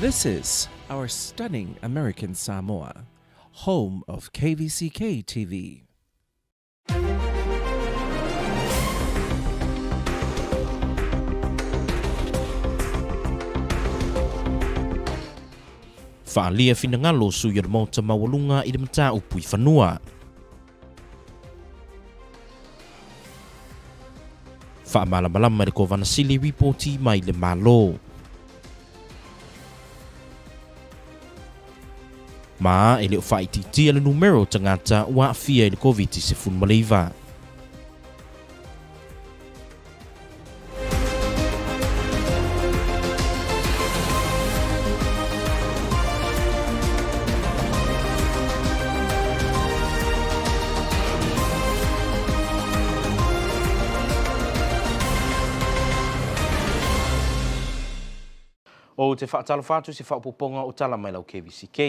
This is our stunning American Samoa, home of Kvzktv. Whaalia finangalo suia mo te mawalunga i le mata upui whanua. Whaamalamalama le ko vanasili reporti mai le malo. Ma ele o whaititia le numero tangata wa fia le COVID-19 maleiva. O te whaatalo whātu se whaupoponga o tala mai lau KVCK.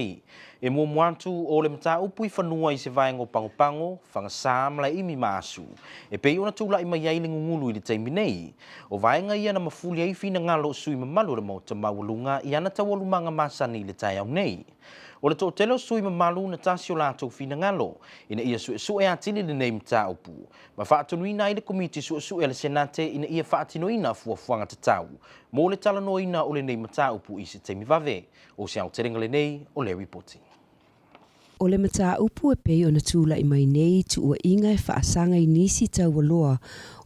E mua muantu o le mata upui whanua i se vaengo pango, whangasāmla imi maasu. E pei ona tūla i mai ailingu ngulu i le teimi nei. O vaenga ia na mafuli ai fina ngalo sui mamalu le mo te mawalunga i ana tawalumanga masani le tai au nei. O le tōtelo sui mamalu na tasi o lātou fina ngalo, ina ia sue atini le nei mta upu. Ma whaatunuina i le komiti sue le senate ina ia whaatinoina fuafuanga te tau. Mo le talanoina o le nei mta upu i se teimi vave. O se au terenga le nei o le reporti. O le mata upu e pei ona tūla i mai nei tu ua inga e whaasanga i nisi tau waloa.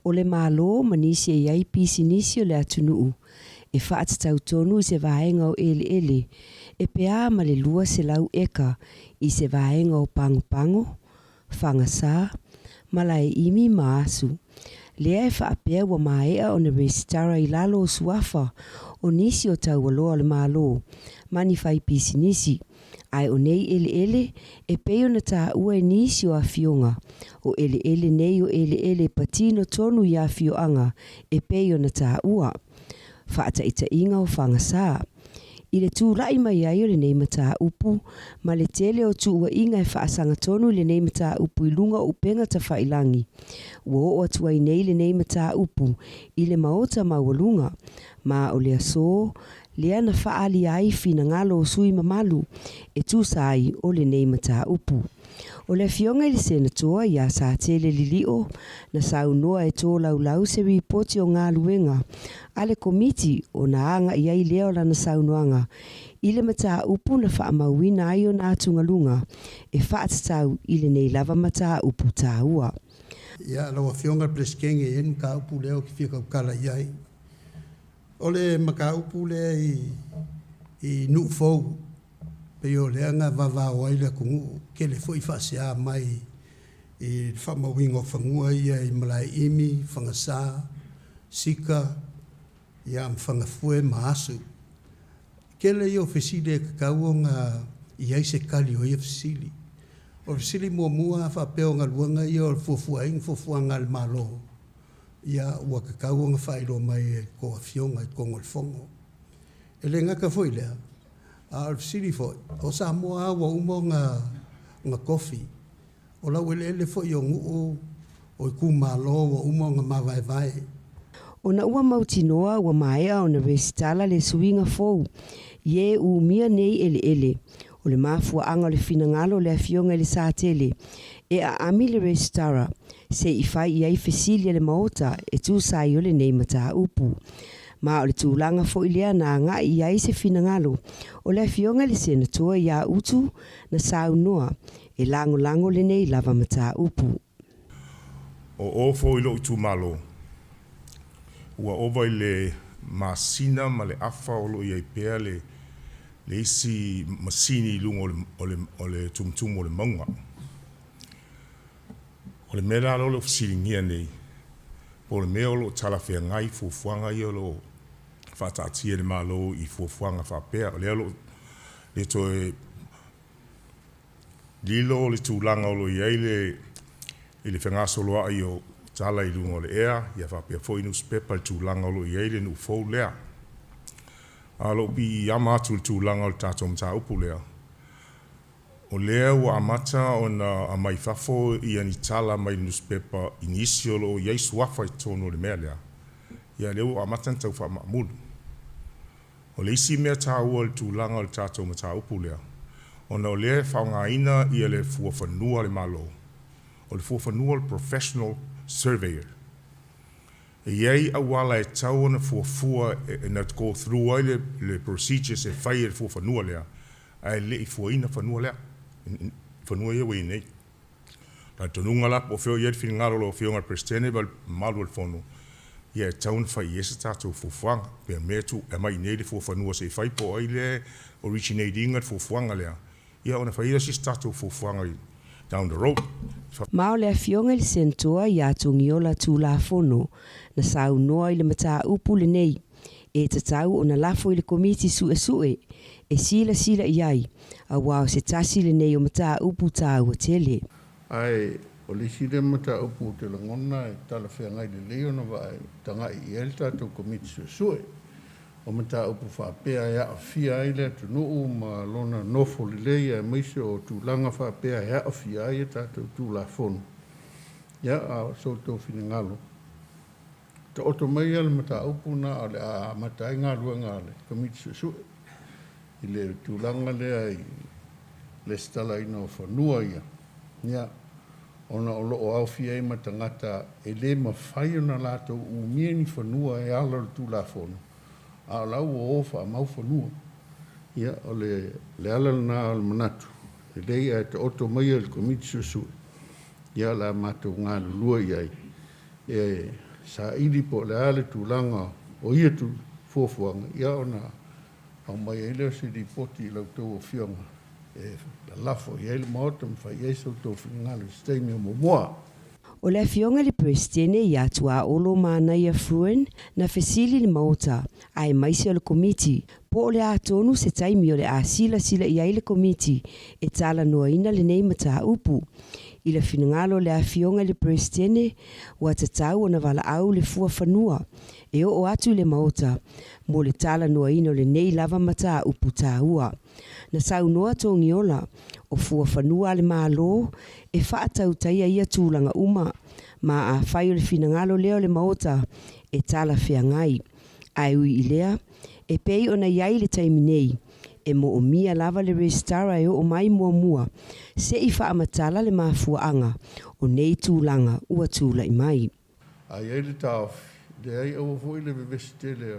O le malo manisi e iai pisi nisi o le atunuu. E whaatatau tonu i se vaenga o ele. E pea ma le lua se lau eka i se vaenga o pango, whangasā, mala e imi maasu. Lea e whaapea wa maea o na restara i lalo o suafa o nisi o tau waloa le malo. Mani whai pisi nisi. Ai o nei ele e peo na tā ua e nisi o a fionga. O ele nei o ele patino tonu i a fioanga e peo na tā ua. Whaata ita inga o whangasā. I le tūrai mai ai o le nei mata upu, ma le tele o tūua inga e whaasanga tonu le nei mata upu i lunga upenga ta whailangi. Ua o atua i nei le nei mata upu, i le maota mawalunga, ma o le aso, lea na whaali ai fina ngalo o sui mamalu, e tūsai o le nei mata upu. O le fionga i le senatua i a sa tele lilio, na saunoa e tō lau se ripoti o ngā luenga, a le komiti o na anga i ai leo la na saunoanga, i le mata upu na whaamauina ai o nā tungalunga, e whaatatau i le nei lava mata upu tā ua. Ia lawa fionga pleskenge en ka upu leo ki whika ukala i ai. O le maka upu le i nu fau, peo leanga vavao ai le kungu, ke le fo i whasea mai i whamawingo whangua ia i malai imi, whangasā, sika, ia mwhangafue maasu. Ke le i o whesili e kakau ngā i aise kali o ia whesili. O whesili mua whapeo ngā luanga i o fufua ngā le malo. Ia ua kakau ngā whairo mai e koa fionga i kongo le fongo. E le ngaka foi lea. A whesili foi. O Samoa wa umo ngā kofi. O lau ele foi o nguu o i ku malo wa umo ngā mawai. O na ua mautinoa ua maea o na resitala le suinga fou. Ie u mia nei ele. O le mafua anga le finangalo le afionga le sātele. E a ami le resitara. Se i whai i ai whesilia le maota e tūsai o le nei mata upu. Ma o le tūlanga fo i lea nā ngā i ai se finangalo. O le afionga le senatua i a utu na saunoa. E lango le nei lava mata upu. O fo i lo i tū malo. Ua ova i le masina ma le afa o lo i ai pea le isi masini i lunga o le tumtumu o le maunga. O le mea lo fasiringia nei. O le mea o lo talawhea ngai fuafuanga i o lo whatatia le malo i fuafuanga whapea. O le alo le toe lilo o le tūlanga o lo i eile i le whengasoloa i o tala i lunga o le ea, ia whapea fo inu spepa le tūlanga o lo i eile nu fau lea. A lo bi ama atu le tūlanga o le tātou mta upu lea. O lea ua amata o na amai fafo i ani tala mai newspaper inisi o lo iai suafa i tono le mea lea. Ia leo amata tau wha maamulu. O le isi mea tā ua le tūlanga o le tātou ma tā upu lea. O na o lea whaungaina i le fuawhanua le malo. O le fuawhanua le professional surveyor. E iei awala e tau ana fuafua e na go through ai le procedures e whai e le fuawhanua lea. Ai le i fuaina whanua lea. Whanua ia wei nei. Ta tonunga la po feo iei whingaro lo feo ngar prestene val malu al fono. Ia e tau na whai ese tātou fuafuanga. Pea mea tu e mai nei le fuawhanua se whai po ai le originating at fuafuanga lea. Ia ona whai ese tātou fuafuanga down the road. Mao le afionga le sentoa i atungiola tūla fono na sau noa i le mata upu le nei. E tatau o na lafo i le komiti sue e sila iai a wao se tasi le nei o mata upu tā ua tele. Ai, o le sile mata upu te langona e tala whea ngai le leo na vai tanga i elta tau komiti sue. O mata upu whapea ea a fia ai le atu nuu ma lona nofo le leia e maise o tūlanga whapea ea a fia ai e tātou tūla fono. Ia a so tō whine ngalo. Ta oto mai ale mata upu na ale a matai ngā luanga ale komiti sue. I le tūlanga lea i le stala ina o whanua ia. Ia, ona o loo au fia e matangata e le mawhai ona lātou umia ni whanua e ala le tūla fono. A lau o ofa a mau whanua. Ia, o le ala na al manatu. E leia e te oto mai al komiti susu. Ia la mātou ngā lua iai. E sa ili po le ale tūlanga o ia tu fuafuanga. Ia ona au mai e leo se li poti lau tau o fionga. E la lafo i ele maota mwhai e sau tau whinangalo steimi o momoa. O le afionga le prestene i atua olo mana ia fruen na fesili le maota ai maisi o le komiti. Po o le atonu se taimi o le a sila i ai le komiti e tala noa ina le nei mata upu. I le finangalo le afionga le prestene wa tatau o na wala au le fua whanua. E o atu le maota mo le tala noa ina le nei lava mata upu tā ua. Na sau noa tōngi ola o fua whanua le mālo e whaatau taia ia tūlanga uma ma a whai o le finangalo leo le maota e tala whea ngai. Ai ui i lea e pei ona iai le taimi nei e mo o mia lava le restara e o mai mua se i whaamatala le mafuaanga o nei tūlanga ua tūla i mai. Ai e le tau, le ai au fo i le bevesite le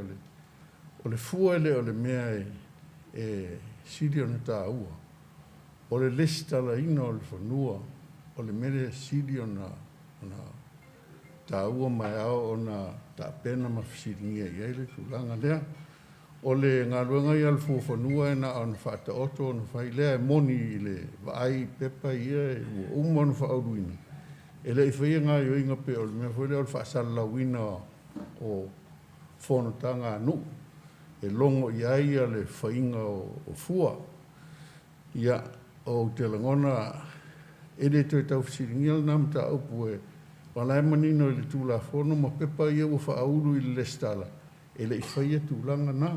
o le fua le o le mea e siri ona tā ua. O le lestala ina o le whanua, o le mere siri ona tā ua mai au ona tā pena mawhisiringia i eile tūlanga lea. O le ngā ruanga i alfu whanua e na ana whaata oto na whai lea e moni i le vaai pepa ia e ua umana whaaruina. E le i whaia ngā i oinga pe o le mea whaile o le whaasala lauina o whanotanga anu. E longo i aia le whainga o fua. Ia o te langona e le toi tau whasiringia na mta upu e walae manino i le tūla whono ma pepa ia ua whaauru i le lestala. E le i whaia tūlanga nā.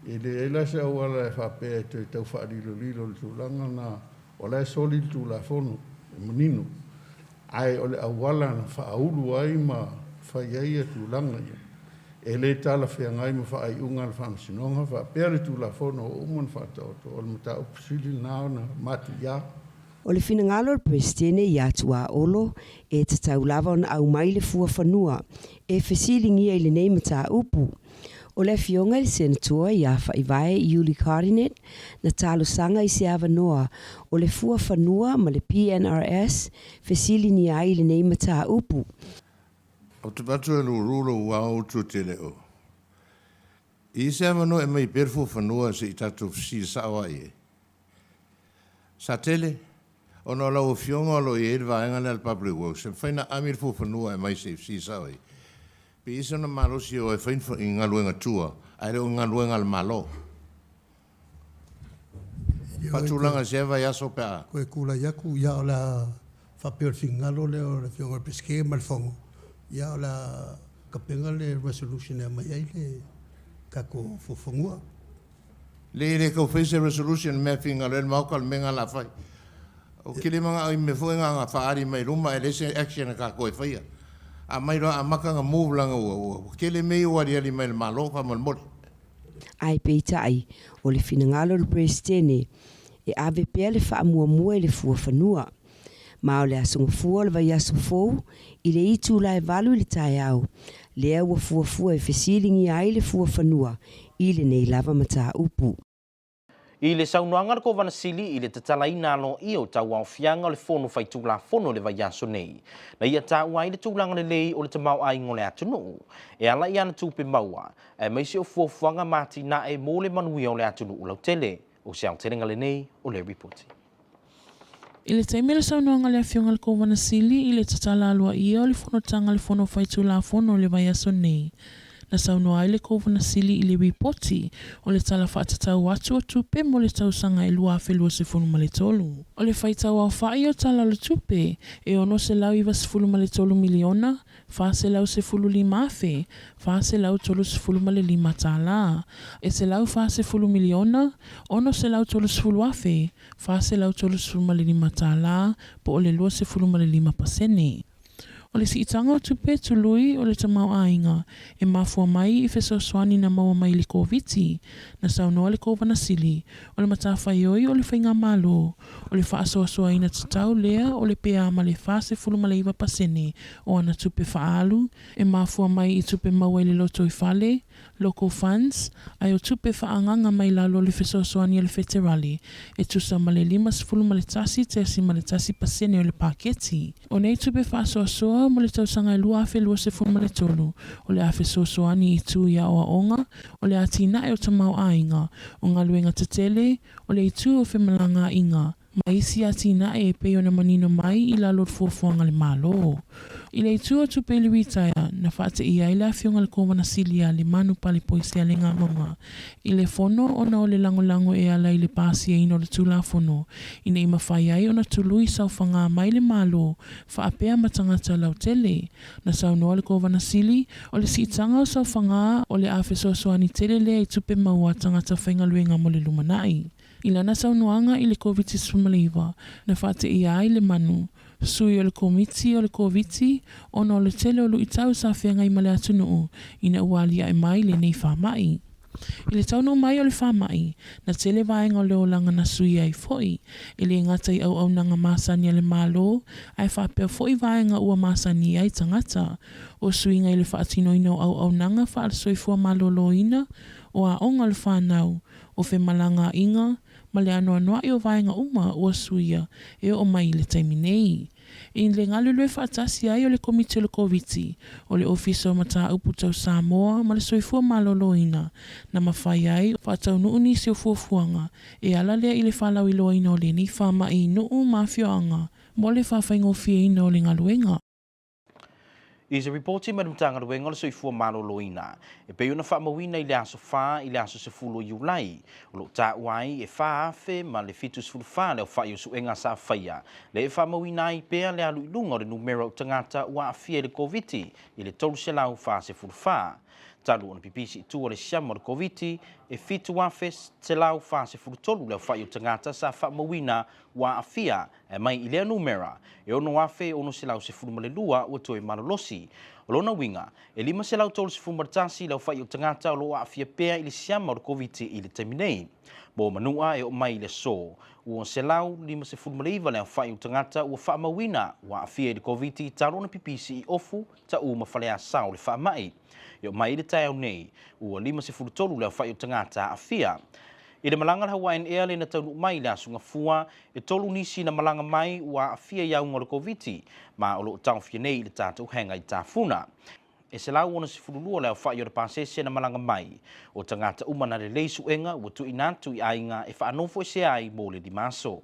E le eila se au ala e whapea e toi tau whaarilo lilo le tūlanga nā. O lai soli le tūla whono e manino. Ai o le awala na whauru ai ma whaia ia tūlanga ia. E le tala whea ngai ma whaai unga le whamsinonga, whapea le tūla whono o uman whataoto, o le mata upusili nāo na mati ia. O le finangalo le prestene i atua olo e te taulava ona au mai le fua whanua e whesilingia i le nei mata upu. O le fionga le senatua i a whaivae i uli Cardinate na talo sanga i se awa noa o le fua whanua ma le PNRS whesilingia i le nei mata upu. O te patu e lururo ua o tu te leo. I se amano e mai perfu whanua se i tatu si sawa e. Sa tele, o no lau fionga lo i edwa engane al public works, e whaina amir fu whanua e mai se si sawa e. Pe isa na marosi o e whainfa i ngā luenga tua, aere o ngā luenga al malo. Patulanga se eva yaso pea. Koe kula yaku, ia o la whapeo fingalo leo le fionga peske malfongo. Ia o la kapenga le resolution e mai ai le kako fofongua. Le kau face resolution me finga le maukal menga la fai. O kile manga ai me fuenga nga faari mai ruma e lese action ka koe faia. A mai roa a maka nga move langa ua. Kile mei wari ali mai malo fa mal mori. Ai peitai o le finangalo le presidente e ave pea le whaamua le fua whanua. Ma o le asungafua le vai aso fou i le itu la e valu le tai au. Lea ua fua e fesilingi ai le fua whanua i le nei lava mata upu. I le saunoanga le kovana sili i le tatalaina alo i o tau au fianga o le fono fai tula fono le vai aso nei. Na ia tau ai le tūlanga le lei o le tamau ai ngole atunu. E ala i ana tupe maua, e maisi o fuafuanga mati na e mo le manui o le atunu ulau tele. O se au terenga le nei o le reporti. I le taimi le saunoanga le afionga le kovana sili i le tatala alua i o le fono tanga le fono fai tula fono le vai aso nei. Na saunoa ai le kovana sili i le ripoti o le tala whaatatau atu o tupe mo le tausanga e lua awhelua se funu ma le tolu. O le whaitau au whai o tala le tupe e ono se lau iwa se funu ma le tolu miliona, wha se lau se fulu lima afe, wha se lau tolu se fulu ma le lima tala. E se lau wha se fulu miliona, ono se lau tolu se fulu afe, wha se lau tolu se fulu ma le lima tala, po o le lua se fulu ma le lima pasene. O le siitanga o tupe tului o le tamau ainga e mafua mai i fesoswani na maua mai li Kvzktv na saunoa le kovana sili o le matawhaioi o le whainga malo o le whaasoasoa ina tatau lea o le pea ma le whase fulu ma le iwa pasene o ana tupe whaalu e mafua mai i tupe maua i le loto i fale, local funds, ai o tupe whaanganga mai lalo le fesoswani o le federali e tusa ma le lima sifulu ma le tasi tesi ma le tasi pasene o le paketi. O nei tupe whaasoasoa mo le tausanga e lua afe lua se funu ma le tolu o le afe sosoani i tu ia o aonga o le atina e o tamau ainga o ngā luenga tatele o le itu o whemalanga inga ma isi atina e peo na manino mai i la lor fuafuanga le malo. I le itu o tupe ili witaia na whaate ia i le afionga le kovana silia le manu pali poisi a le ngā monga. I le fono o na o le lango e ala i le pasi e ino le tula fono. I ne ima whai ai o na tului sau whanga mai le malo whaapea matangata lau tele. Na sau noa le kovana sili o le siitanga o sau whanga o le afe sosoani tele lea i tupe maua tangata whainga luenga mo le lumanai. I lana sau noanga i le Kvzktv na whaate ia ai le manu. Sui o le komiti o le Kvzktv ono o le tele o lu i tau sa whianga i male atunuu ina ualia e mai le nei whamai. I le tauno mai o le whamai na tele vaenga o le olanga na sui ai foi i le ngata i au nanga masani a le malo ai whapea foi vaenga ua masani ai tangata o sui ngai le whaatino ino au nanga wha al soifua malo loina o a onga le whanau o fe malanga inga ma le anoa i o vaenga uma ua suia e o mai le taimi nei. I le ngalulue whaatasi ai o le komiti o le Kvzktv o le ofiso mata upu tau Samoa ma le soifua maloloina na mawhai ai whaatau nuu nisi o fuafuanga e ala lea i le whalau i loa ino le ni whama i nuu mafioanga mo le whawhaingo fie ino le ngaluenga. Is a reporting madam tanga de wenga so ifua malo loina. E pe una whamawina i le aso wha i le aso se fulo iulai. O lo ta wai e wha afe ma le fitus fulu wha leo wha i usu enga sa whaia. Le e whamawina i pea le alu ilunga o le numero tangata ua afia le Kvzktv i le tolu se lau wha se fulu wha. Talu ona pipisi i tua le siama o le Kvzktv e fitu afe te lau wha se fulu tolu leo wha i o tangata sa whamawina ua afia e mai i lea numera. E ono afe ono se lau se fulu male lua ua toe malolosi. O lona winga, e lima se lau tolu se fulu maratasi leo wha i o tangata o lo afia pea i le siama o le Kvzktv i le taiminei. Bo manua e o mai le so. Ua se lau lima se fulu male iwa leo wha i o tangata ua wha mawina ua afia i le Kvzktv talu ona pipisi i ofu ta uma whalea sao le wha mai. Yo mai le tai au nei, ua lima se fulu tolu leo whai o tangata a fia. I le malanga Hawaiian Air na taunu mai le asunga fua, e tolu nisi na malanga mai ua a fia iau ngore Kvzktv, ma o loo tau fia nei i le tātou henga i tāfuna. E se lau ona se fulu lua leo whai o le pasese na malanga mai, o tangata umana le leisu enga ua tu inatu i ainga e whaanofo e se ai mo le di maso.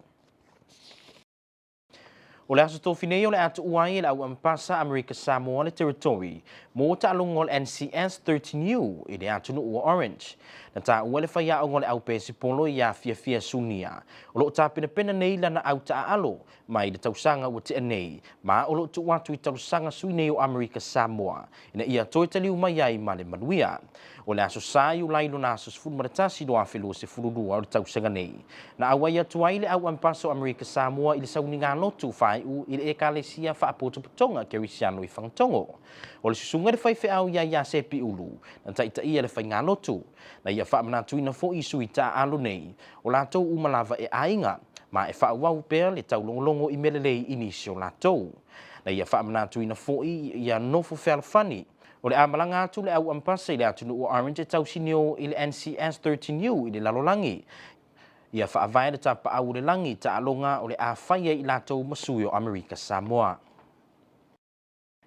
O le aso tofinei o le atu uai le au ampasa Amerika Samoa le territory mo ta alongo le NCS 13U i le atu no ua Orange. Na ta ua le whaia o le au pesi polo i a fia sunia. O lo ta pena nei lana au ta alo mai le tausanga ua te nei ma o lo tu watu i tausanga sui nei o Amerika Samoa. Ina ia toi taliu mai ai ma le manuia. O le aso sai u lailo na aso sfulu maratasi do afelu se fulurua o le tausanga nei. Na awai atu ai le au ampasa o Amerika Samoa i le sauninga lotu whae u i le ekalesia whaapotopotonga ke wisiano i whangatongo. O le susunga le whaiwhi au ia se pi ulu, na taita ia le whainga lotu, na ia whaamanatuina fo i sui ta alo nei, o lātou umalava e ainga, ma e whaawau pēr le taulongolongo i melelei inisio lātou. Na ia whaamanatuina fo i ia nofo whalawhani, o le amalanga atu le au ampasa i le atunu o Orange e tausinio i le NCS 13U i le lalolangi. Ia whaavai le tapa au le langi ta alonga o le awhaia i lātou masui o Amerika Samoa.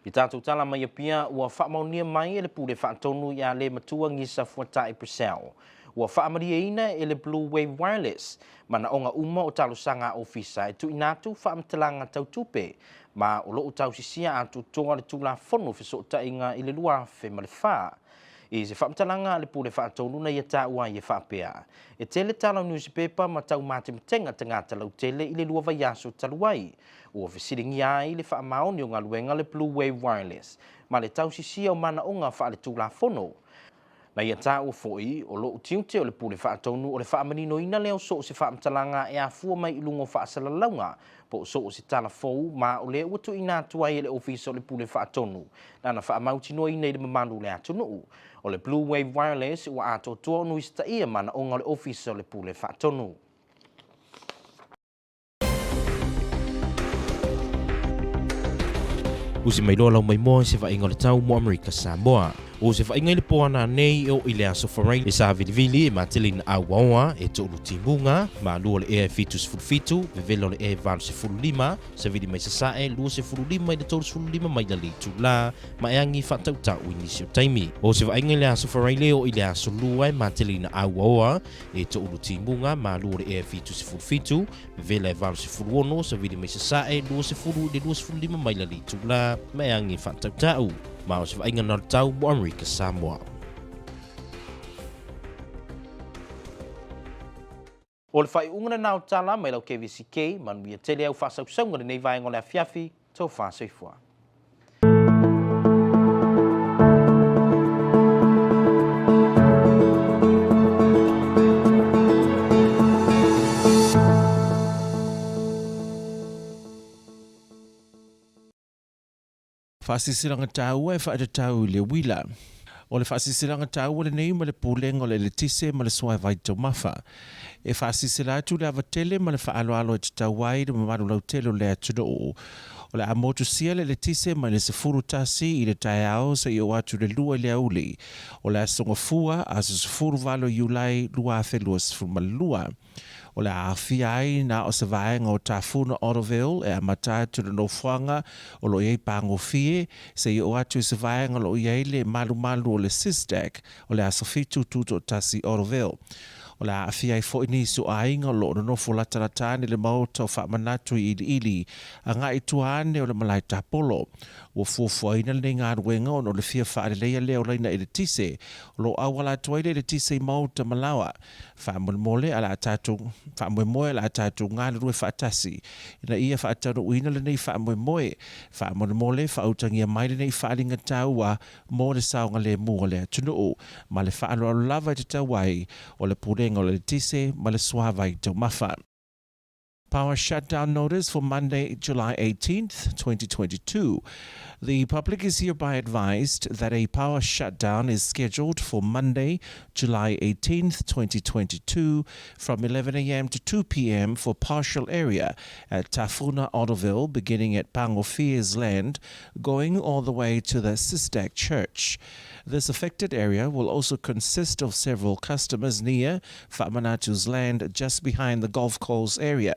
I tātou tala mai apia ua whaamaunia mai e le pule whaatonu i a le matua ngisa fuata i Brazil. Ua whaamaria ina e le Blue Wave Wireless, mana onga uma o talo sanga ofisa e tu inatu whaamtalanga tautupe, ma o loo tau sisia atu tonga le tula fono fiso ta inga i le lua fe malefa. I se whaamtalanga le pule whaatonu na ia tā ua i e whaapea. E tele tala newspaper ma tau mātemtenga tangata lau tele i le lua vaiaso taluai. Ua fisiringi ai le whaamaoni o ngā luenga le Blue Wave Wireless, ma le tau sisia o mana onga wha le tula fono. Na ia tā ua foi o loo tiute o le pule whaatonu o le whaamanino ina leo so o se whaamtalanga e a fua mai ilungo whaasalaunga, po so o se tala fou ma o le uatu ina tuai e le ofisa o le pule whaatonu, na na whaamauti no ina i le mamanu le atunu. O le Blue Wave Wireless ua ato toa nuista ia mana onga le ofisa o le pule whaatonu. Usi mai loa lau mai moa se whainga le tau mo Amerika Samoa. O se whainga i le poana nei o i le aso wharai e sa vilivili e matilina au waoa e to'ulu timbunga ma lua le ea fitus fulfitu vevelo le ea valu se fululima sa vili mai sasae lua se fululima i le tolu se fululima mai la le tula ma e angi whatau tau inisio taimi. O se whainga i le aso wharai leo i le aso lua e matilina au waoa e to'ulu timbunga ma lua le ea fitus fulfitu vevelo e valu se fuluono sa vili mai sasae lua se fululima mai la le tula ma e angi whatau tau. Ma o se whainga na tau mo Amerika Samoa. O le whai ungana nao tala mai lau KVCK, manu ia tele au whasausaunga le nei vai ngole a fiafi, tau whasaifua. Whaasisiranga tāua e whaata tāu le wila. O le whaasisiranga tāua le nei ma le pūlenga o le letise ma le soai vai tau mawha. E whaasisira atu le avatele ma le whaaloalo e te tauai le mamaru lau telo le atuna o. O le amotu sia le letise ma le sefuru tasi i le tae ao sa i o atu le lua le auli. O le asonga fua a se sefuru valo iulai lua a whelua sefuru malua. O le awhia ai na o se vaenga o Tafuna Oroville e a matai tuna no whanga o lo iei pango fie se i o atu se vaenga lo iei le malu o le Sistak o le asofitu tuto tasi Oroville. O le awhia i fo ini su ainga lo no folatarata le mauta o whamanatu i ili a ngā i tuane o le malai tapolo. O fuafuaina le ngā ruenga o le fia whaarelea leo leina i le tise o lo awala tuaile le tise i mauta malawa. Whaamole ala atatu ngā rue whaatasi. Ina ia whaatano uina le nei whaamole. Whaamole whaautangia mai le nei whaaringa taua mō le saonga le mua le atunu o. Ma le whaano lava te tauai o le purenga o le tise ma le suavai tau mawha. Power shutdown notice for Monday, July 18th, 2022. The public is hereby advised that a power shutdown is scheduled for Monday, July 18th, 2022, from 11 a.m. to 2 p.m. for partial area at Tafuna Oroville, beginning at Pangofia's land, going all the way to the Sistak Church. This affected area will also consist of several customers near Whamanatu's land just behind the golf course area.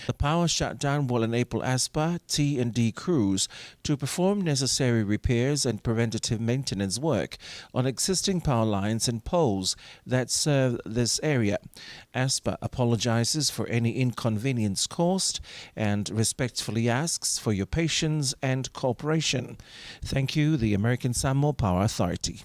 The power shutdown will enable ASPA, T&D crews to perform necessary repairs and preventative maintenance work on existing power lines and poles that serve this area. ASPA apologizes for any inconvenience caused and respectfully asks for your patience and cooperation. Thank you, the American Samoa Power Authority.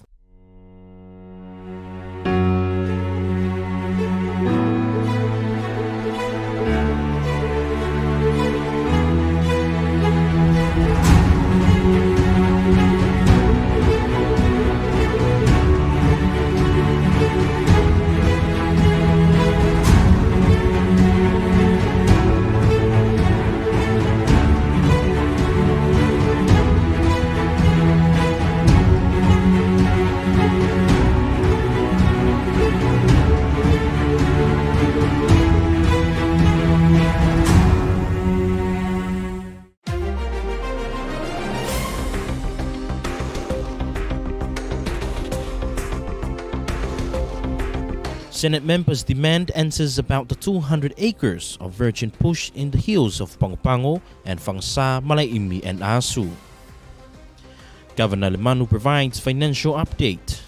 Senate members demand answers about the 200 acres of virgin bush in the hills of Pangopango and Fangsa, Malaimi and Asu. Governor Lemanu provides financial update.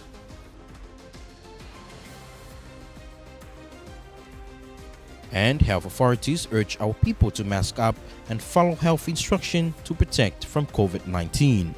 And health authorities urge our people to mask up and follow health instruction to protect from COVID-19.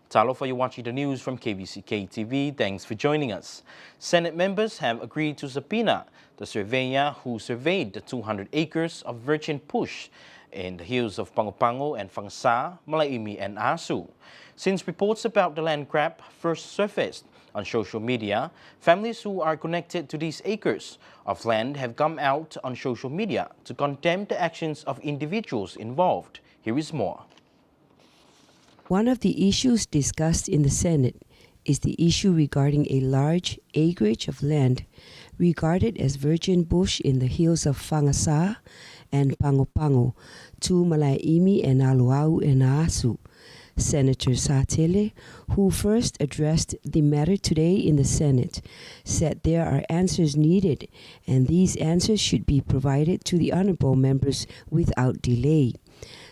Talo for you watching the news from Kvzktv. Thanks for joining us. Senate members have agreed to subpoena the surveyor who surveyed the 200 acres of virgin bush in the hills of Pangopango and Fangsa, Malaimi and Asu. Since reports about the land grab first surfaced on social media, families who are connected to these acres of land have come out on social media to condemn the actions of individuals involved. Here is more. One of the issues discussed in the Senate is the issue regarding a large acreage of land regarded as virgin bush in the hills of Fangasa and Pangopango to Malaimi and Aluau and Asu. Senator Satele, who first addressed the matter today in the Senate, said there are answers needed and these answers should be provided to the honorable members without delay.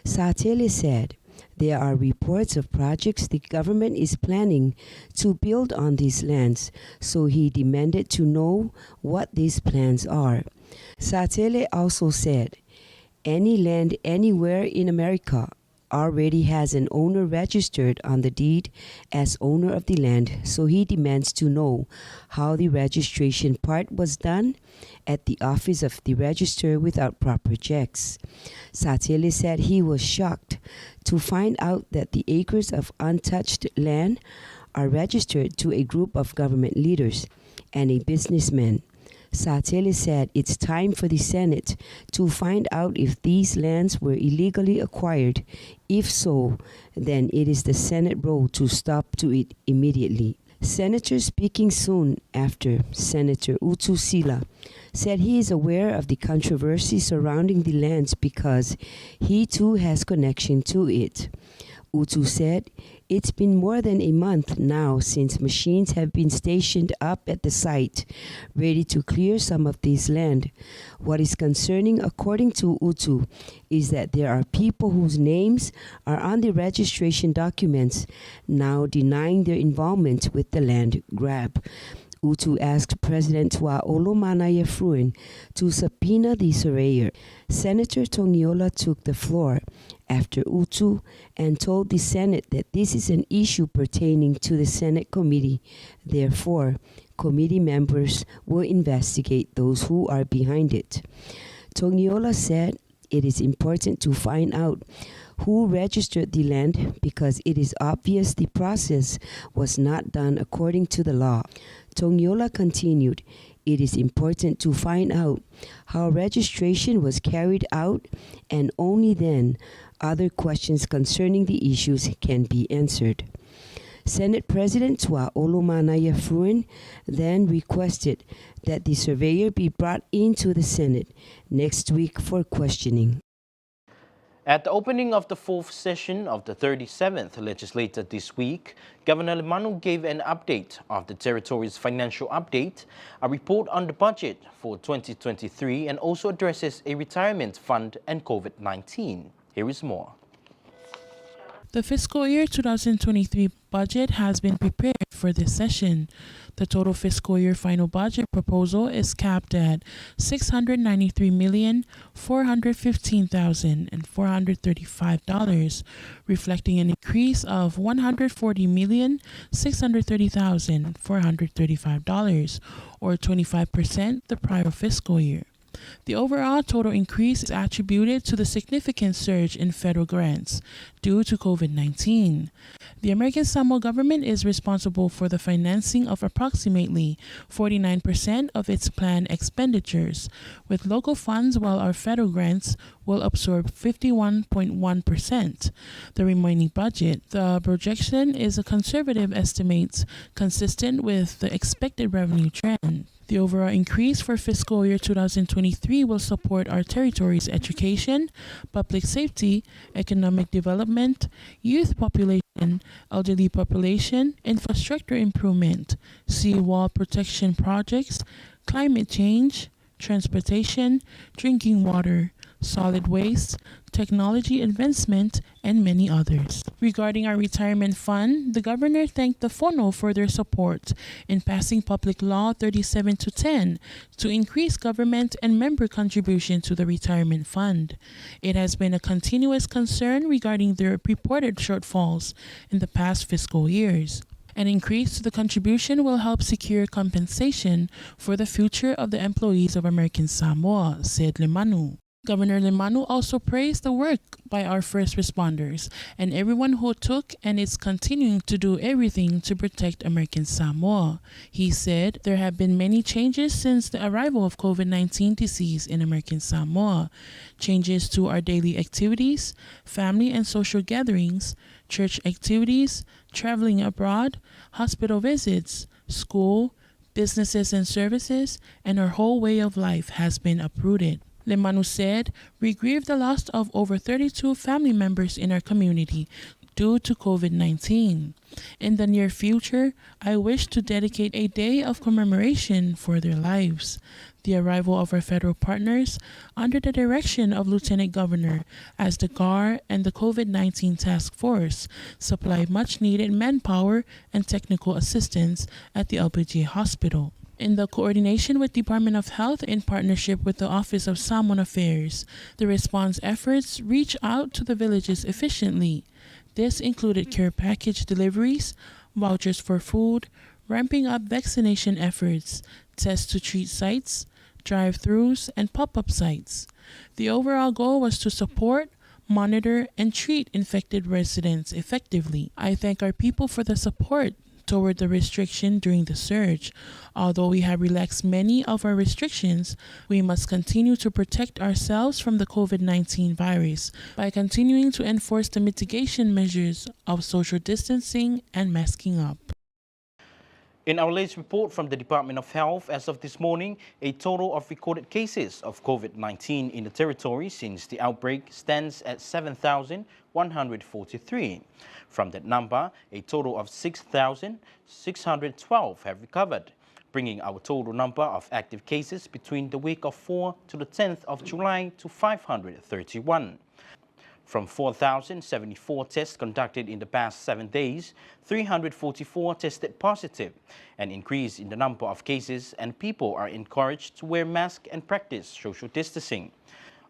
Satele said, there are reports of projects the government is planning to build on these lands, so he demanded to know what these plans are. Satele also said, any land anywhere in America already has an owner registered on the deed as owner of the land, so he demands to know how the registration part was done at the office of the register without proper checks. Satele said he was shocked to find out that the acres of untouched land are registered to a group of government leaders and a businessman. Satele said it's time for the Senate to find out if these lands were illegally acquired. If so, then it is the Senate role to stop to it immediately. Senator speaking soon after, Senator Utu Sila, said he is aware of the controversy surrounding the lands because he too has connection to it. Utu said, it's been more than a month now since machines have been stationed up at the site, ready to clear some of this land. What is concerning, according to Utu, is that there are people whose names are on the registration documents now denying their involvement with the land grab. Utu asked President Tuaolo Manayefruin to subpoena the surveyor. Senator Tongiola took the floor after Utu and told the Senate that this is an issue pertaining to the Senate committee. Therefore, committee members will investigate those who are behind it. Tongiola said it is important to find out who registered the land because it is obvious the process was not done according to the law. Tongiola continued, it is important to find out how registration was carried out and only then other questions concerning the issues can be answered. Senate President Tuaolo Manayefruin then requested that the surveyor be brought into the Senate next week for questioning. At the opening of the fourth session of the 37th legislature this week, Governor Lemanu gave an update of the territory's financial update, a report on the budget for 2023, and also addresses a retirement fund and COVID-19. Here is more. The fiscal year 2023 budget has been prepared for this session. The total fiscal year final budget proposal is capped at $693,415,435, reflecting an increase of $140,630,435, or 25% the prior fiscal year. The overall total increase is attributed to the significant surge in federal grants due to COVID-19. The American Samoa government is responsible for the financing of approximately 49% of its planned expenditures with local funds, while our federal grants will absorb 51.1%. The remaining budget, the projection is a conservative estimate consistent with the expected revenue trend. The overall increase for fiscal year 2023 will support our territory's education, public safety, economic development, youth population, elderly population, infrastructure improvement, seawall protection projects, climate change, transportation, drinking water, solid waste, technology advancement, and many others. Regarding our retirement fund, the governor thanked the Fono for their support in passing Public Law 37-10 to increase government and member contribution to the retirement fund. It has been a continuous concern regarding their reported shortfalls in the past fiscal years. An increase to the contribution will help secure compensation for the future of the employees of American Samoa, said Lemanu. Governor Lemanu also praised the work by our first responders and everyone who took and is continuing to do everything to protect American Samoa. He said there have been many changes since the arrival of COVID-19 disease in American Samoa. Changes to our daily activities, family and social gatherings, church activities, traveling abroad, hospital visits, school, businesses and services, and our whole way of life has been uprooted. Lemanu said, "We grieve the loss of over 32 family members in our community due to COVID-19. In the near future, I wish to dedicate a day of commemoration for their lives." The arrival of our federal partners, under the direction of Lieutenant Governor, as the GAR and the COVID-19 Task Force, supply much-needed manpower and technical assistance at the LPG hospital. In the coordination with Department of Health in partnership with the Office of Samoan Affairs, the response efforts reach out to the villages efficiently. This included care package deliveries, vouchers for food, ramping up vaccination efforts, test-to-treat sites, drive-thrus, and pop-up sites. The overall goal was to support, monitor, and treat infected residents effectively. I thank our people for the support toward the restriction during the surge. Although we have relaxed many of our restrictions, we must continue to protect ourselves from the COVID-19 virus by continuing to enforce the mitigation measures of social distancing and masking up. In our latest report from the Department of Health, as of this morning, a total of recorded cases of COVID-19 in the territory since the outbreak stands at 7,143. From that number, a total of 6,612 have recovered, bringing our total number of active cases between the week of 4 to the 10th of July to 531. From 4,074 tests conducted in the past 7 days, 344 tested positive, an increase in the number of cases, and people are encouraged to wear masks and practice social distancing.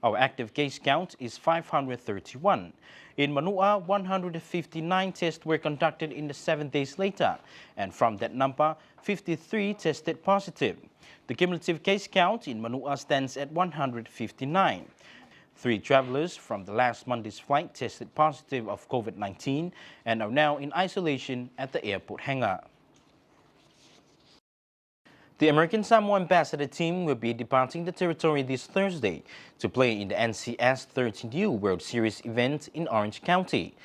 Our active case count is 531. In Manua, 159 tests were conducted in the 7 days later, and from that number, 53 tested positive. The cumulative case count in Manua stands at 159. 3 travelers from the last Monday's flight tested positive of COVID-19 and are now in isolation at the airport hangar. The American Samoa Ambassador team will be departing the territory this Thursday to play in the NCS 13U World Series event in Orange County.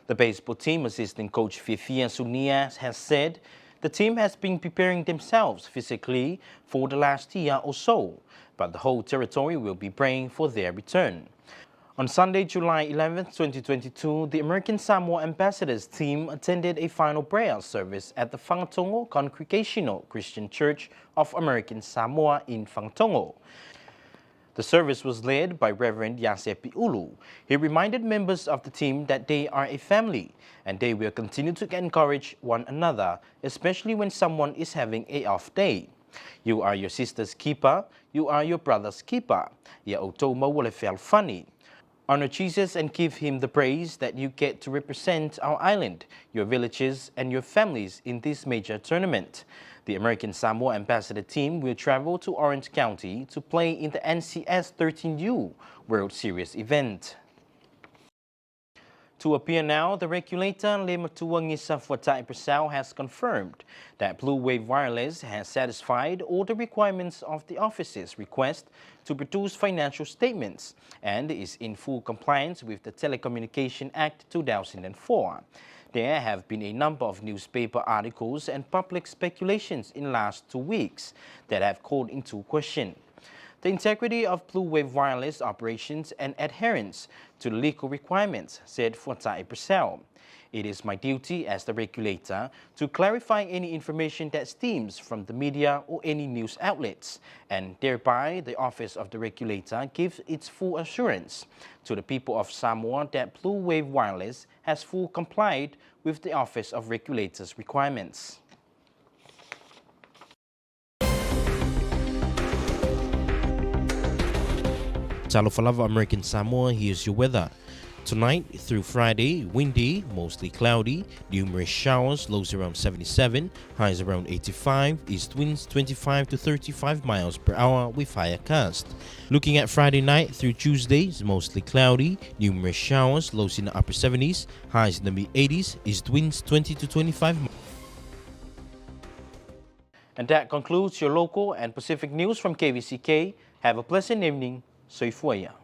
The baseball team assistant coach Fifia Sunia has said the team has been preparing themselves physically for the last year or so, but the whole territory will be praying for their return. On Sunday, July 11, 2022, the American Samoa Ambassadors team attended a final prayer service at the Whangatongo Congregational Christian Church of American Samoa in Whangatongo. The service was led by Reverend Yasepi Ulu. He reminded members of the team that they are a family and they will continue to encourage one another, especially when someone is having an off day. You are your sister's keeper, you are your brother's keeper. Ya otoma wale fel funny. Honor Jesus and give him the praise that you get to represent our island, your villages, and your families in this major tournament. The American Samoa Ambassador team will travel to Orange County to play in the NCS 13U World Series event. To appear now, the regulator Lematua Ngisa Fuatai Persao has confirmed that Blue Wave Wireless has satisfied all the requirements of the office's request to produce financial statements and is in full compliance with the Telecommunication Act 2004. There have been a number of newspaper articles and public speculations in the last 2 weeks that have called into question the integrity of Blue Wave Wireless operations and adherence to the legal requirements, said Fuatai Persao. It is my duty as the regulator to clarify any information that stems from the media or any news outlets, and thereby the Office of the Regulator gives its full assurance to the people of Samoa that Blue Wave Wireless has full complied with the Office of Regulator's requirements. Talofalava American Samoa, here's your weather. Tonight through Friday, windy, mostly cloudy, numerous showers, lows around 77, highs around 85, east winds 25 to 35 miles per hour with higher gust. Looking at Friday night through Tuesday, it's mostly cloudy, numerous showers, lows in the upper 70s, highs in the mid-80s, east winds 20 to 25 miles. And that concludes your local and Pacific news from KVCK. Have a pleasant evening. Soy Fuaya.